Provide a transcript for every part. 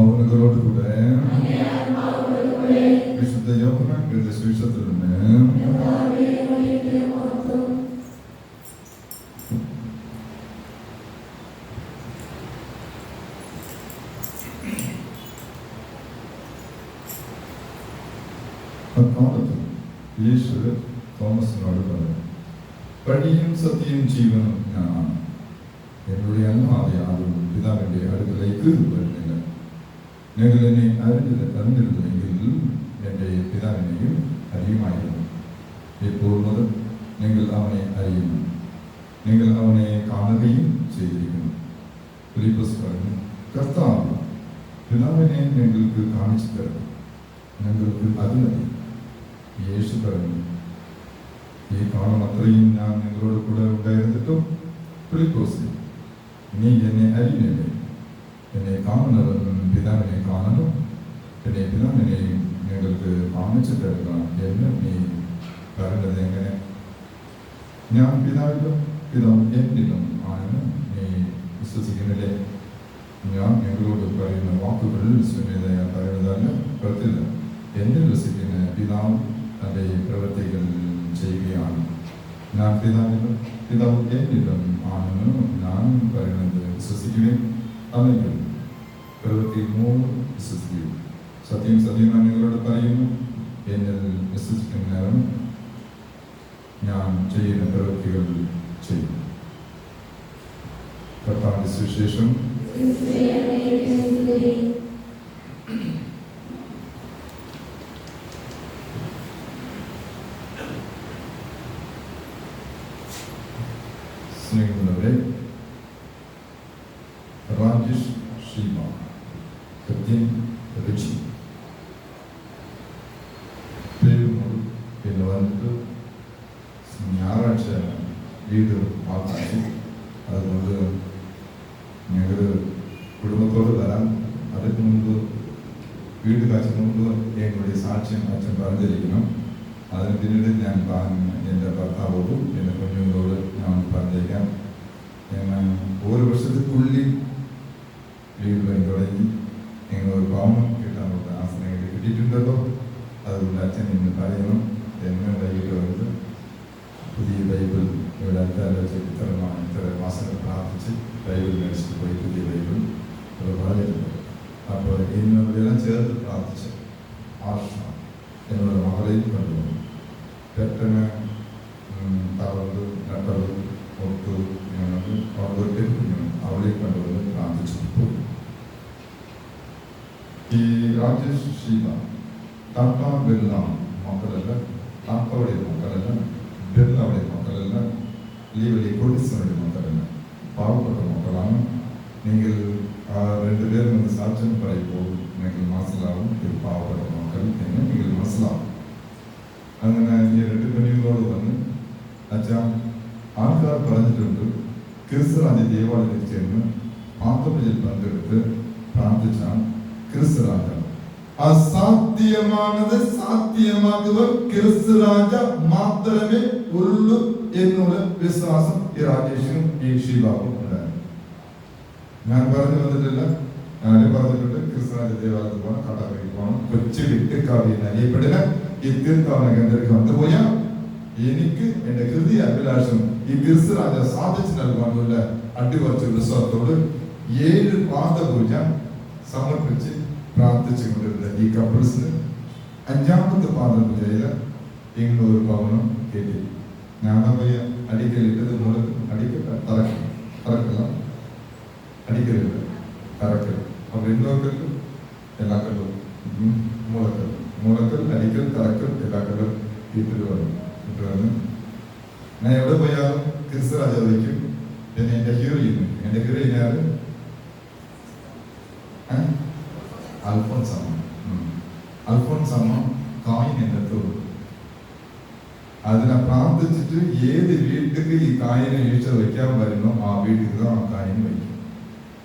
ആത്മാവിനോടുകൂടെ വിശുദ്ധ യോഹന്നാൻ എഴുതിയ സുവിശേഷത്തിൽ നിന്ന് അക്കാലത്ത് യേശു തോമസിനോട് പറഞ്ഞു, വഴിയും സത്യവും ജീവനും ഞാനാണ്. എന്നോട് അല്ലാതെ ആരും പിതാവിന്റെ അടുക്കലേക്ക് വരുന്നില്ല. നിങ്ങൾ എന്നെ അറിഞ്ഞിരുന്നുവെങ്കിൽ എൻ്റെ പിതാവിനെയും അറിയുമായിരുന്നു. ഇപ്പോൾ മുതൽ നിങ്ങൾ അവനെ അറിയുന്നു, നിങ്ങൾ അവനെ കാണുകയും ചെയ്തിരിക്കുന്നു. ഫിലിപ്പോസ് പറഞ്ഞു, കർത്താവ്, പിതാവിനെ ഞങ്ങൾക്ക് കാണിച്ചു തരണം, ഞങ്ങൾക്ക് അത് മതി. യേശു പറഞ്ഞു, ഈ കാണും അത്രയും ഞാൻ നിങ്ങളോട് കൂടെ ഉണ്ടായിരുന്നിട്ടും ഫിലിപ്പോസ്, നീ എന്നെ അറിയുന്നില്ലേ? എന്നെ കാണുന്നവൻ പിതാവിനെ കാണുന്നു, പിന്നെ പിതാവിനെയും നിങ്ങൾക്ക് കാണിച്ചു തരുക എന്ന് നീ പറയുന്നത് എങ്ങനെ? ഞാൻ പിതാവിലും പിതാവ് എന്നിലും ആണെന്ന് നീ വിശ്വസിക്കുന്നില്ലേ? ഞാൻ നിങ്ങളോട് പറയുന്ന വാക്കുകൾ സ്വമേധയാ പറയുന്നതല്ല, പ്രത്യേക എന്നിൽ വസിക്കുന്ന പിതാവ് തൻ്റെ പ്രവൃത്തികൾ ചെയ്യുകയാണ്. ഞാൻ പിതാവിലും പിതാവ് എന്നിലും ആണെന്ന് ഞാൻ പറയുന്നത് വിശ്വസിക്കുകയും അല്ലെങ്കിൽ പ്രവൃത്തി വിശ്വസിക്കുകയും. സത്യം സത്യമായി നിങ്ങളോട് പറയുന്നു, എന്നിൽ വിശ്വസിക്കുന്നവൻ ഞാൻ ചെയ്യുന്ന പ്രവൃത്തികൾ ചെയ്യും. കർത്താവിന്റെ സുവിശേഷം. സ്നേഹമുള്ളവരെ, രാജേഷ് ഷീമ കൃത്യം രുചി പിന്നെ വന്നിട്ട് ഞായറാഴ്ച വീട് മാറ്റി, അതുകൊണ്ട് ഞങ്ങൾ കുടുംബത്തോട് വരാൻ അതിന് മുമ്പ് വീട് കാഴ്ച മുമ്പ് ഞങ്ങളുടെ സാക്ഷ്യം അച്ഛൻ പറഞ്ഞിരിക്കണം. അതിന് പിന്നീട് ഞാൻ എൻ്റെ ഭർത്താവോടും എൻ്റെ കുഞ്ഞുങ്ങളോട് ഞാൻ പറഞ്ഞേക്കാം. ഞാൻ ഒരു വർഷത്തിനുള്ളിൽ വീട് പണി തുടങ്ങി. നിങ്ങൾ ഒരു ഭവനം കിട്ടാനുള്ള ആസനങ്ങൾ കിട്ടിയിട്ടുണ്ടല്ലോ, അതുകൊണ്ട് അച്ഛൻ ഇന്ന് പറയണം എന്ന് വൈകിട്ട് വന്നത് പുതിയ ബൈബിൾ ഇവിടെ ഇത്ര മാസങ്ങൾ പ്രാർത്ഥിച്ച് ബൈബിൾ മേടിച്ചിട്ട് പോയി പുതിയ ബൈബിൾ അത് പറഞ്ഞിട്ടുണ്ട്. അപ്പോൾ ഇന്ന് ഇതെല്ലാം ചേർത്ത് പ്രാർത്ഥിച്ച് ആർഷ എന്നോട് മകളെയും കൊണ്ടുപോകും. പെട്ടെന്ന് തളർന്ന് നട്ടത് ഒട്ട് ഞങ്ങൾക്ക് അവർക്ക് അവളെ കൊണ്ടുവന്ന് പ്രാർത്ഥിച്ചു പോയി. ഈ രാജേഷ് ശീല താത്ത ബിർള മക്കളല്ല, താത്തയുടെ മക്കളല്ല, ബിർളയുടെ മക്കളല്ല, വലിയ കൊടിസയുടെ മക്കളല്ല, പാവപ്പെട്ട മക്കളാണ്. നിങ്ങൾ രണ്ടുപേരും എന്ന് സാക്ഷ്യം പറയുമ്പോൾ നിങ്ങൾ മനസ്സിലാവും ഇത് പാവപ്പെട്ട മക്കൾ എന്ന് നിങ്ങൾ മനസ്സിലാവും. അങ്ങനെ ഈ രണ്ട് പെണ്ണുങ്ങളോട് വന്ന്, അച്ഛാ ആൾക്കാർ പറഞ്ഞിട്ടുണ്ട് ക്രിസ്തുരാജ ദേവാലയത്തിൽ ചെന്ന് പാത്രത്തിൽ പങ്കെടുത്ത് പ്രാർത്ഥിച്ചാൽ ക്രിസ്തുരാജ അസാധ്യമാണത് സാധ്യമാക്കുക ക്രിസ്തുരാജ മാത്രമേ ഉള്ളൂ എന്നുള്ള വിശ്വാസം ഈ രാജേഷിനും ഈ ഷീബാബും ഉണ്ടായിരുന്നു. ഞാൻ പറഞ്ഞു വന്നിട്ടില്ല, ഞാനും പറഞ്ഞിട്ടുണ്ട് ക്രിസ്തുരാജ ദേവാലയത്തിൽ പോകണം, കടകളിൽ പോകണം, കൊച്ചു വിട്ടുകാവി അറിയപ്പെടുന്ന ഈ തീർത്ഥാടന കേന്ദ്രത്തിൽ വന്നുപോയാൽ എനിക്ക് എന്റെ ഹൃദയ അഭിലാഷം ഈ ക്രിസ്തുരാജ സാധിച്ചു നൽകാനുള്ള അടിവച്ച വിശ്വാസത്തോട് 7 പാദപൂജ സമർപ്പിച്ച് പ്രാർത്ഥിച്ചു കൊണ്ടിരുന്ന ഈ കപ്പിൾസിന് 5ാമത്തെ പാദപൂജയില് ഇങ്ങനെ ഒരു ഭവനം കേട്ടി. ഞാൻ പോയ അടിക്കലിട്ടത് മൂലത്തിൽ തറക്കല്ല അടിക്കലില്ല തറക്കൽ. അപ്പൊ രണ്ടോക്കലും എല്ലാ കല്ലും മൂലക്കൽ അടിക്കൽ തറക്കൽ എല്ലാ കല്ലും വീട്ടിൽ വന്നു. ഞാൻ എവിടെ പോയാലും ക്രിസ്തുരാജ വയ്ക്കും. പിന്നെ എന്റെ ഹീറോയിൻ ആര്? അൽഫോൻസമ്മ കായിൻ എന്നിട്ട് അതിനെ പ്രാർത്ഥിച്ചിട്ട് ഏത് വീട്ടിലേക്ക് ഈ കായിനെ വീഴ്ച വയ്ക്കാൻ വരുന്നോ ആ വീട്ടിൽ ആ കായിൻ വയ്ക്കും.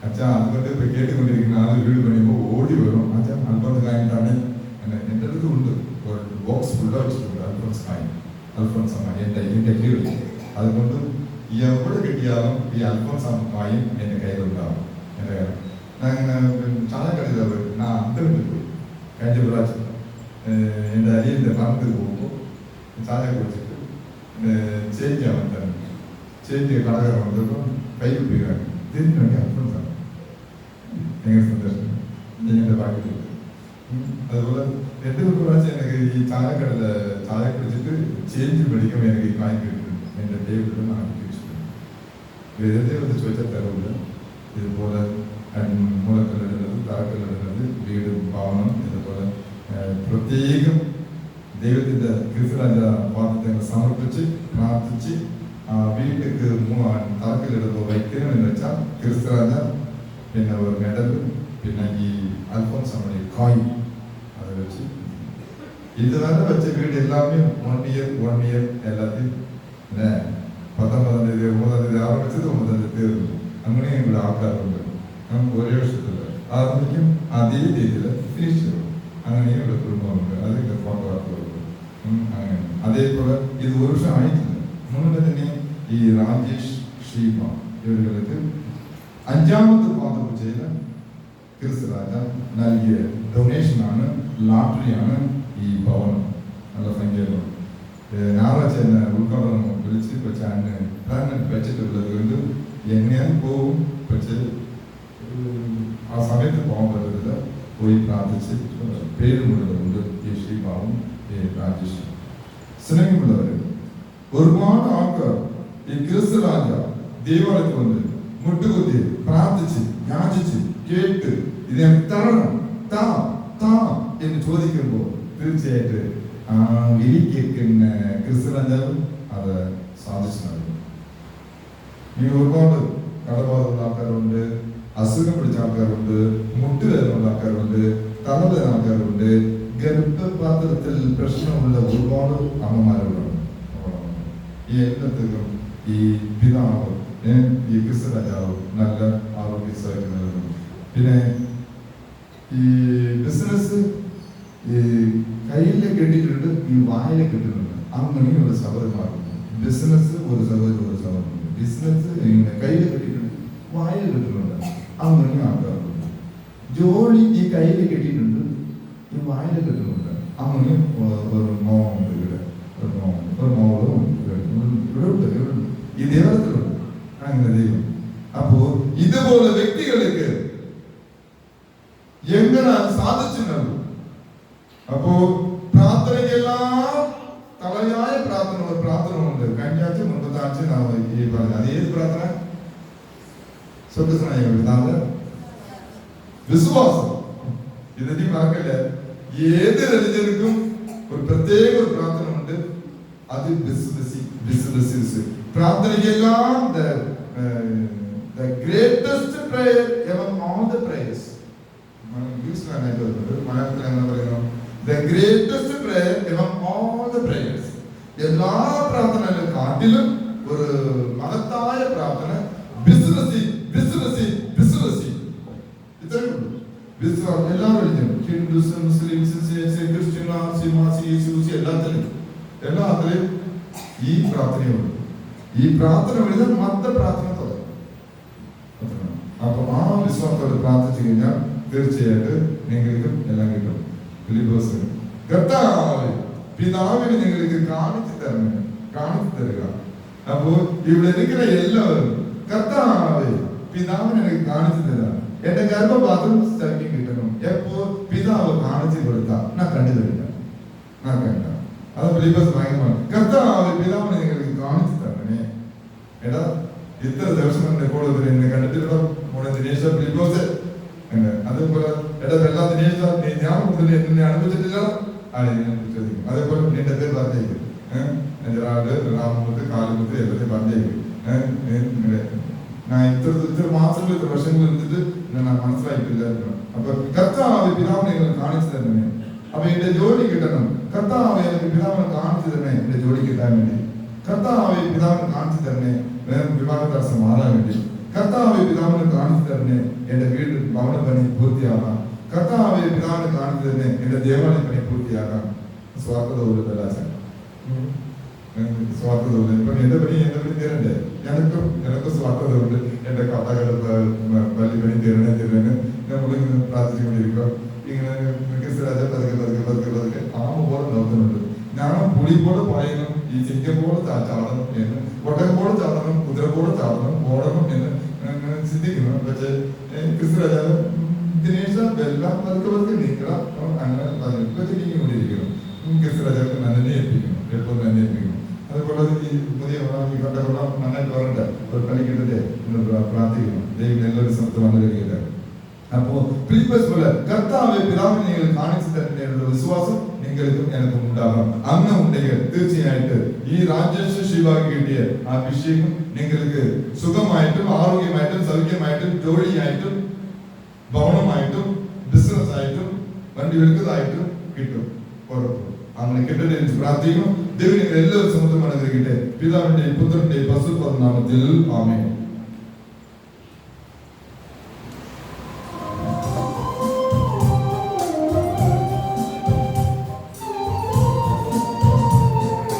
അച്ഛാ അതുകൊണ്ട് ഇപ്പൊ കേട്ടുകൊണ്ടിരിക്കുന്ന ആൾ വീട് പണിയുമ്പോൾ ഓടി വരും, അച്ഛാ അൽഫോൻസ് കായിൻ തന്നെ എൻ്റെ അടുത്ത് ഉണ്ട്, ബോക്സ് ഫുള്ള് വെച്ചിട്ടുണ്ട് അൽഫോൻസമ്മ എൻ്റെ ഹീറോ. അതുകൊണ്ട് എവിടെ കിട്ടിയാലും ഈ അൽഫോൻസമ്മ കായും എൻ്റെ കയ്യിലുണ്ടാവും. എൻ്റെ ചായക്കടയിൽ പോയി ഞാൻ അന്തവിട്ട് പോയി കഴിഞ്ഞ പ്രാവശ്യം എൻ്റെ അരിയൻ്റെ പറമ്പിൽ പോകുമ്പോൾ ചായ കുടിച്ചിട്ട് ചേഞ്ച് ആവാൻ തന്നെ ചേഞ്ച് കടകാരൻ വന്നപ്പോൾ കൈ കുട്ടിയാണ് ഇതിന് വേണ്ടി അൽഫോൺസാണ് ഭയങ്കര സന്തോഷം എൻ്റെ ബാക്കി. അതുപോലെ 2 പ്രാവശ്യം എനിക്ക് ഈ ചായക്കടയിൽ ചായ കുടിച്ചിട്ട് ചേഞ്ച് മേടിക്കുമ്പോൾ എനിക്ക് ഈ കാര്യം കിട്ടിയിട്ടുണ്ട്. എൻ്റെ ടേബിളിൽ ആക്കി വെച്ചിട്ടുണ്ട്. വെറുതെ ഒന്ന് ചോദിച്ചാൽ തരവില്ല. ഇതുപോലെ മൂലക്കല്ലിടുന്നത്, തറക്കല്ലിടുന്നത്, വീട് ഭവനം, ഇതുപോലെ പ്രത്യേകം ദൈവത്തിൻ്റെ ക്രിസ്തുരാജ പാദത്തെ സമർപ്പിച്ച് പ്രാർത്ഥിച്ച് വീട്ടിലേക്ക് തറക്കല്ലിടുമ്പോൾ വയ്ക്കണമെന്ന് വെച്ചാൽ ക്രിസ്തുരാജ പിന്നെ ഒരു മെഡൽ പിന്നെ ഈ അൽഫോൻസാമണി കോയിൻ அதை வச்சு இதுவரை வச்ச வீடு எல்லாமே 1 year எல்லாத்தையும் 19ஆம் தேதி 9ஆம் தேதி ஆரம்பிச்சது 9ஆம் தேதி തീർന്നു. അങ്ങനെ ഇവിടെ ആൾക്കാരുണ്ട്. നമുക്ക് ഒരേ വർഷത്തിൽ ആരംഭിക്കും അതേ രീതിയിൽ ഫിനിഷ് ചെയ്യും. അങ്ങനെ ഇവിടെ കുടുംബമുണ്ട്. അതൊക്കെ ഫോട്ടോഗ്രാഫുകളുണ്ട്. അങ്ങനെ അതേപോലെ ഇത് 1 വർഷം ആയിട്ടില്ല. മുന്നേ തന്നെ ഈ രാജേഷ് ഷീമ ഇവർക്ക് 5ാമത്തെ പാദപൂജയിൽ ക്രിസ്തുരാജ നൽകിയ ഡൊണേഷനാണ്, ലാട്ടറിയാണ് ഈ ഭവനം. നല്ല സംഖ്യകൾ ഞായറാഴ്ച എന്നെ ഉദ്ഘാടനം വിളിച്ച് പക്ഷെ അന്ന് പ്ലാനറ്റ് വെച്ചിട്ടുള്ളത് കൊണ്ട് എങ്ങനെയാൽ പോവും. പക്ഷേ ആ സമയത്ത് പോകാൻ പറ്റത്തില്ല. പോയി പ്രാർത്ഥിച്ച് പേര് മുഴുവനുണ്ട് ഈ ശ്രീഭാവും ഈ രാജേഷ്. സ്നേഹമുള്ളവർ, ഒരുപാട് ആൾക്കാർ ഈ ക്രിസ്തുരാജ ദൈവാലയത്തിൽ വന്ന് മുട്ടുകുത്തി പ്രാർത്ഥിച്ച് യാചിച്ച് കേട്ട് ഇതിനെ തരണം എന്ന് ചോദിക്കുമ്പോൾ തീർച്ചയായിട്ട് വിരിക്കുന്ന ക്രിസ്തുരാജാവും അത് സാധിച്ചു നൽകും. ഇനി ഒരുപാട് കടബാധമുള്ള ആൾക്കാരുണ്ട്, അസുഖം പിടിച്ച ആൾക്കാരുണ്ട്, മുട്ടുവേദനയുള്ള ആൾക്കാരുണ്ട്, തലവേദന ആൾക്കാരുണ്ട്, ഗർഭപാത്രത്തിൽ പ്രശ്നമുള്ള ഒരുപാട് അമ്മമാരുണ്ട്. ഈ എല്ലാത്തിനും ഈ പിതാവ് ഈ ക്രിസ്തുരാജാവ് നല്ല ആരോഗ്യ സഹായം നൽകും. പിന്നെ ഈ ബിസിനസ് ഈ കയ്യിൽ കെട്ടിയിട്ടുണ്ട്, ഈ വായിൽ കെട്ടിയിട്ടുണ്ട്. അങ്ങനെയുള്ള സഹോദരന്മാരുണ്ട്. ബിസിനസ് ഒരു സഹോദരൻ ബിസിനസ് കയ്യിൽ കെട്ടിയിട്ടുണ്ട്, വായിൽ കെട്ടിയിട്ടുണ്ട്. അങ്ങനെ ആൾക്കാരുണ്ട്. ജോലി ഈ കയ്യിൽ കെട്ടിയിട്ടുണ്ട്, ഈ വായിൽ കെട്ടിയിട്ടുണ്ട്. അങ്ങനെ ഒരു മോഹമുണ്ട് ഇവിടെ, ഒരു മോളും ഇവിടെ ഉണ്ട്, ഈ ദേവത്തിലുണ്ട്. അങ്ങനെ ദൈവം. അപ്പോ ഇതുപോലെ വ്യക്തികൾക്ക് എങ്ങനെ സാധിച്ചു നൽകും? അപ്പോ പ്രാർത്ഥനയ്ക്കെല്ലാം തലയായ പ്രാർത്ഥന ഉണ്ട്. കഴിഞ്ഞ ആഴ്ച മുമ്പത്തെ ആഴ്ച ഈ പറഞ്ഞ അത് ഏത് പ്രാർത്ഥന? സ്വർഗ്ഗസ്ഥനായ പിതാവേ, വിശ്വാസം. ഇതെനിക്ക് മറക്കല്ല. ഏത് രചനക്കും ഒരു പ്രത്യേക ഒരു പ്രാർത്ഥന ഉണ്ട്. അത് പ്രാർത്ഥനയ്ക്കെല്ലാം the greatest prayer among all the prayers. The greatest prayer among all the prayers. എല്ലാ പ്രാർത്ഥനകളും കാട്ടിലും ഒരു മഹത്തായ പ്രാർത്ഥന ബിസിനസ് ഇത്രയും എല്ലാവരും ഹിന്ദുസ്, മുസ്ലിംസ്, ക്രിസ്ത്യൻ, എല്ലാത്തിലും ഈ പ്രാർത്ഥനയുണ്ട്. ഈ പ്രാർത്ഥന വഴി മത പ്രാർത്ഥന തുടങ്ങും. അപ്പൊ ആ വിശ്വാസത്തോടെ പ്രാർത്ഥിച്ചു കഴിഞ്ഞാൽ തീർച്ചയായിട്ടും നിങ്ങൾക്കും എല്ലാം കിട്ടും. കർത്താവ് പിതാവിന് നിങ്ങൾക്ക് കാണിച്ചു തരുക. അപ്പോ ഇവിടെ ഇരിക്കുന്ന എല്ലാവരും കർത്താവ് പിതാവിനെ എനിക്ക് കാണിച്ചു തരാം. എന്റെ ഗർഭപാത്രം സ്ഥലം കിട്ടണം. എപ്പോ പിതാവ് കാണിച്ചു കൊടുത്താ ഞാൻ കണ്ടില്ല. അത് ബിലീവേഴ്സ് ഭയങ്കരമാണ്. കർത്താവ് പിതാവിനെ നിങ്ങൾക്ക് കാണിച്ചു തരണേ. എടാ ഇത്ര ദിവസം എന്നെ കൂടുതൽ എന്നെ കണ്ടിട്ടുണ്ടോ മോനെ ദിനേശ് ബിലീവേഴ്സ്? അതേപോലെ എടാ എല്ലാ ദിനേശ് ഞാൻ കൂടുതൽ എന്നെ അനുഭവിച്ചിട്ടില്ല ചോദിക്കും. അതേപോലെ നിന്റെ പേര് പറഞ്ഞേക്കും. എന്റെ രാമമുത്ത് കാലുമുത്ത് എല്ലാத்தையும் പറഞ്ഞേക്കും. ഞാൻ ഇത്ര മാസങ്ങൾ ഇത്ര വർഷങ്ങൾ ഇരുന്നിട്ട് ഞാൻ മനസ്സിലായിട്ടില്ല. അപ്പൊ കർത്താവ് പിതാവിനെ നിങ്ങൾ കാണിച്ചു തരണേ. അപ്പൊ എന്റെ ജോലി കിട്ടണം. കർത്താവ് എനിക്ക് പിതാവിനെ കാണിച്ചു തരണേ എന്റെ ജോലി കിട്ടാൻ വേണ്ടി. കർത്താവ് പിതാവിനെ കാണിച്ചു തരണേ വിവാഹ തടസ്സം മാറാൻ വേണ്ടി. കർത്താവ് പിതാവിനെ കാണിച്ചു തരണേ എന്റെ വീട് ഭവന പണി പൂർത്തിയാകാം. കർത്താവ് പിതാവിനെ കാണിച്ചു തരണേ എന്റെ ദേവാലയ പണി പൂർത്തിയാകാം. സ്വാഗത ഒരു ബലാശം സ്വാർത്ഥതയുണ്ട്. ഇപ്പൊ എന്റെ പണി തീരണ്ടേ? എനക്കും സ്വാർത്ഥതയുണ്ട്. എന്റെ കഥകൾ വലിയ പണി തീരണേ നമ്മളിങ്ങനെ പ്രാർത്ഥിച്ചുകൊണ്ടിരിക്കുക. ഇങ്ങനെ രാജ പതുക്കെ ആമ പോലെ നോക്കുന്നുണ്ട്. ഞാൻ പുളി പോലെ പായണം, ഈ ചിങ്കം പോലെ ചാടണം എന്ന്, ഒട്ടകം പോലെ ചാടണം, കുതിര പോലെ ചാടണം, ഓടണം എന്ന് ചിന്തിക്കുന്നു. പക്ഷേ ക്രിസ്തുരാജാവ് ദിനേശ എല്ലാം പതുക്കെ നീക്കണം അങ്ങനെ കൊണ്ടിരിക്കണം. ക്രിസ്തുരാജാവ് നന്നെ ഏൽപ്പിക്കുന്നു, എളുപ്പം തന്നെ ഏൽപ്പിക്കുന്നു. അതുപോലെ ഈ പുതിയ കണ്ടകൊള്ളാം നന്നായിട്ട് പറഞ്ഞിട്ട് ഒരു കളിക്കിട്ടേ പ്രാർത്ഥിക്കുന്നു. ദൈവം എല്ലാവരും സ്ഥലത്ത് വന്നു കഴിക്കട്ടെ. അപ്പോ ഫിലിപ്പസ് പോലെ കർത്താവെ പിതാവിനെ നിങ്ങൾ കാണിച്ചു തരേണ്ട വിശ്വാസം നിങ്ങൾക്കും എനിക്കും ഉണ്ടാകണം. അങ്ങനെ ഉണ്ടെങ്കിൽ തീർച്ചയായിട്ട് ഈ രാജേഷ് ശിവാക്ക് കിട്ടിയ ആ അഭിഷേകം നിങ്ങൾക്ക് സുഖമായിട്ടും ആരോഗ്യമായിട്ടും സൗഖ്യമായിട്ടും ജോലിയായിട്ടും ഭവനമായിട്ടും ബിസിനസ് ആയിട്ടും വണ്ടി എടുക്കുന്നതായിട്ടും കിട്ടും. ഉറപ്പ് അങ്ങനെ കിട്ടട്ടെ പ്രാർത്ഥിക്കുന്നു. ദൈവം എല്ലാവരും സമുദ്രം അനുഗ്രഹിക്കട്ടെ. പിതാവിന്റെ പുത്രന്റെ പരിശുദ്ധ നാമത്തിൽ ആമേൻ.